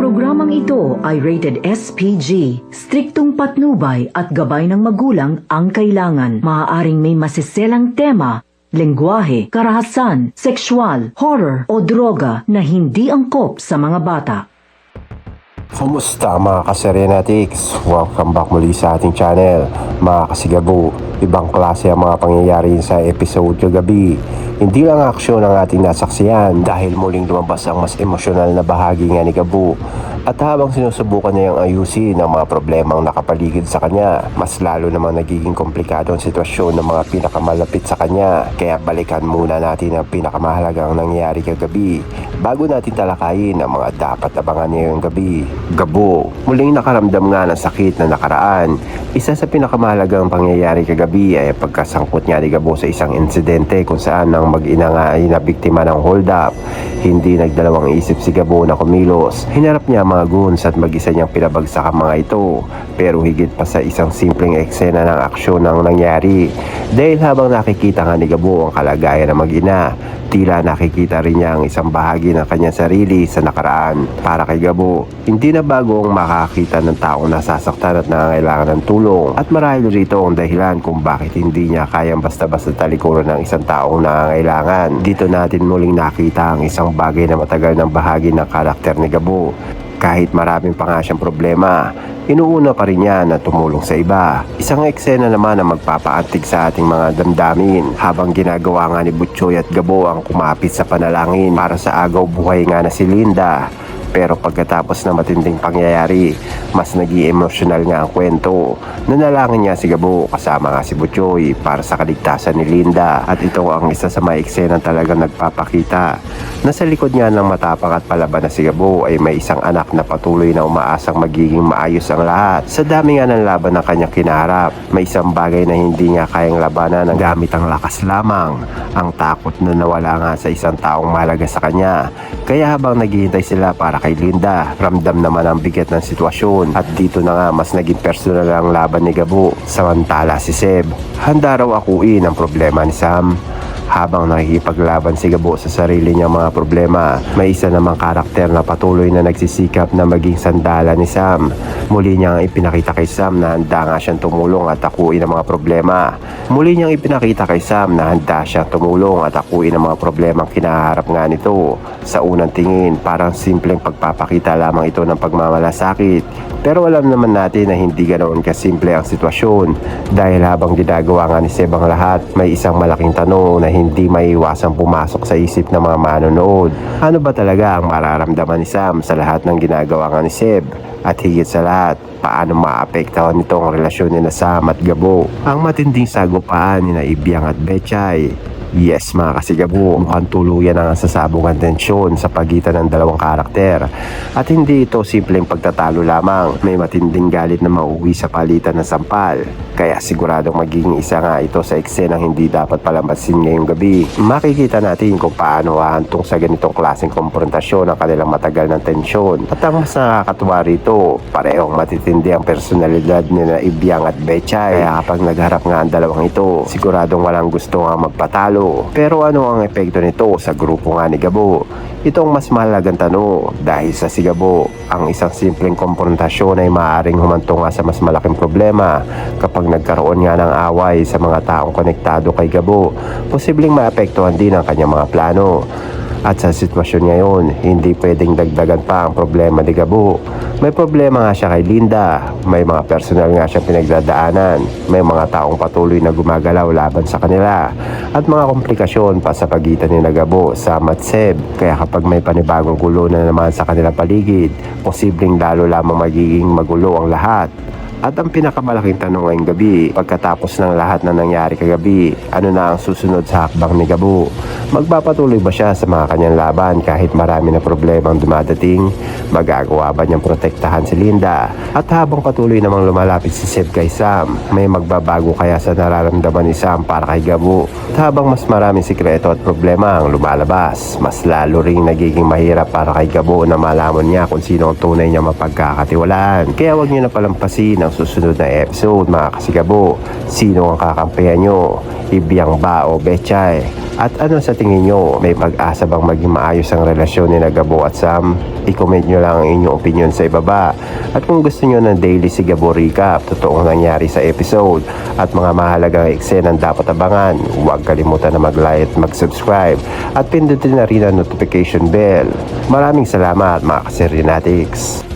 Programang ito ay rated SPG, striktong patnubay at gabay ng magulang ang kailangan. Maaaring may masiselang tema, lengguwahe, karahasan, sexual, horror o droga na hindi angkop sa mga bata. Kumusta mga kaserenatics? Welcome back muli sa ating channel. Mga kasigabo, ibang klase ang mga pangyayari sa episode kagabi. Hindi lang aksyon ang ating nasaksiyan dahil muling lumabas ang mas emosyonal na bahagi nga ni Gabo. At habang sinusubukan niya yung ayusin ang mga problemang nakapaligid sa kanya, mas lalo namang nagiging komplikado ang sitwasyon ng mga pinakamalapit sa kanya. Kaya balikan muna natin ang pinakamahalagang nangyari kagabi bago natin talakayin ang mga dapat abangan ngayong gabi. Gabo, muling nakaramdam nga ng sakit na nakaraan. Isa sa pinakamahalagang pangyayari kagabi ay pagkasangkot niya ni Gabo sa isang insidente kung saan ang mag-ina nga ay nabiktima ng hold up. Hindi nagdalawang isip si Gabo na kumilos. Hinarap niya mga goons at mag-isa niyang pinabagsak ang mga ito. Pero higit pa sa isang simpleng eksena ng aksyon ang nangyari. Dahil habang nakikita nga ni Gabo ang kalagayan ng mag-ina, tila nakikita rin niya ang isang bahagi ng kanyang sarili sa nakaraan. Para kay Gabo, hindi na bago ang makakita ng taong nasasaktan at nangangailangan ng tulong. At marahil rito ang dahilan kung bakit hindi niya kayang basta-basta talikuran ng isang taong nangangailangan. Dito natin muling nakita ang isang bagay na matagal ng bahagi ng karakter ni Gabo. Kahit maraming pa nga siyang problema, inuuna pa rin niya na tumulong sa iba. Isang eksena naman na magpapaantig sa ating mga damdamin habang ginagawa nga ni Butchoy at Gabo ang kumapit sa panalangin para sa agaw buhay nga na si Linda. Pero pagkatapos ng matinding pangyayari, mas naging emosyonal nga ang kwento. Nanalangin niya si Gabo kasama nga si Butchoy para sa kaligtasan ni Linda. At ito ang isa sa mga eksena talagang nagpapakita na sa likod niya ng matapang at palaban na si Gabo ay may isang anak na patuloy na umaasang magiging maayos ang lahat. Sa dami nga ng laban ng kanyang kinaharap, may isang bagay na hindi niya kayang labanan ng gamit ang lakas lamang. Ang takot na nawala nga sa isang taong mahalaga sa kanya. Kaya habang naghihintay sila para kay Linda, ramdam naman ang bigat ng sitwasyon. At dito na nga mas naging personal ang laban ni Gabo. Samantala si Seb, handa raw akuin ang problema ni Sam. Habang nakikipaglaban si Gabo sa sarili niyang mga problema, may isa namang karakter na patuloy na nagsisikap na maging sandala ni Sam. Muli niyang ipinakita kay Sam na handa nga siyang tumulong at akuin ang mga problema. Muli niyang ipinakita kay Sam na handa siyang tumulong at akuin ang mga problemang kinaharap nga nito. Sa unang tingin, parang simpleng pagpapakita lamang ito ng pagmamalasakit. Pero alam naman natin na hindi ganoon kasimple ang sitwasyon. Dahil habang ginagawa nga ni Seb ang lahat, may isang malaking tanong na hindi maiiwasang pumasok sa isip ng mga manonood. Ano ba talaga ang mararamdaman ni Sam sa lahat ng ginagawa nga ni Seb? At higit sa lahat, paano maapektahan nito ang relasyon ni Sam at Gabo? Ang matinding sagupaan ni Ibiang at Betchay. Yes mga kasigabo, mukhang tuluyan ang sasabog ang tensyon sa pagitan ng dalawang karakter. At hindi ito simpleng pagtatalo lamang, may matinding galit na mauwi sa palitan ng sampal. Kaya siguradong magiging isa nga ito sa eksenang hindi dapat palambasin ngayong gabi. Makikita natin kung paano hahantong sa ganitong klaseng konfrontasyon ang kanilang matagal ng tensyon. At ang mas nakakatuwa rito, parehong matitindi ang personalidad ni Ibiang at Betchay. Kaya kapag nagharap nga ang dalawang ito, siguradong walang gusto nga magpatalo. Pero ano ang epekto nito sa grupo nga ni Gabo? Ito ang mas mahalagang tanong dahil sa si Gabo, ang isang simpleng konfrontasyon ay maaaring humantong nga sa mas malaking problema. Kapag nagkaroon nga ng away sa mga taong konektado kay Gabo, posibleng maapektuhan din ang kanyang mga plano. At sa sitwasyon ngayon, hindi pwedeng dagdagan pa ang problema ni Gabo. May problema nga siya kay Linda, may mga personal nga siyang pinagdadaanan, may mga taong patuloy na gumagalaw laban sa kanila, at mga komplikasyon pa sa pagitan ni Gabo, Sam at Seb. Kaya kapag may panibagong gulo na naman sa kanilang paligid, posibleng lalo lamang magiging magulo ang lahat. At ang pinakamalaking tanong ngayong gabi, pagkatapos ng lahat na nangyari kagabi, ano na ang susunod sa hakbang ni Gabo? Magpapatuloy ba siya sa mga kanyang laban kahit marami na problemang dumadating? Magagawa ba niyang protektahan si Linda? At habang patuloy namang lumalapit si Seb kay Sam, may magbabago kaya sa nararamdaman ni Sam para kay Gabo? At habang mas maraming sikreto at problema ang lumalabas, mas lalo ring nagiging mahirap para kay Gabo na malaman niya kung sino ang tunay niya mapagkakatiwalaan. Kaya wag niyo na palampasin ang susunod na episode mga kasigabo. Sino ang kakampihan nyo? Ibiyang ba o Betchay? At ano sa tingin nyo? May pag-asa bang maging maayos ang relasyon ni Gabo at Sam? I-comment nyo lang ang inyong opinion sa ibaba. At kung gusto nyo ng daily si Gabo recap, totoong nangyari sa episode at mga mahalagang eksenang dapat abangan, huwag kalimutan na mag-like at mag-subscribe at pindutin na rin ang notification bell. Maraming salamat mga Kaserenatics.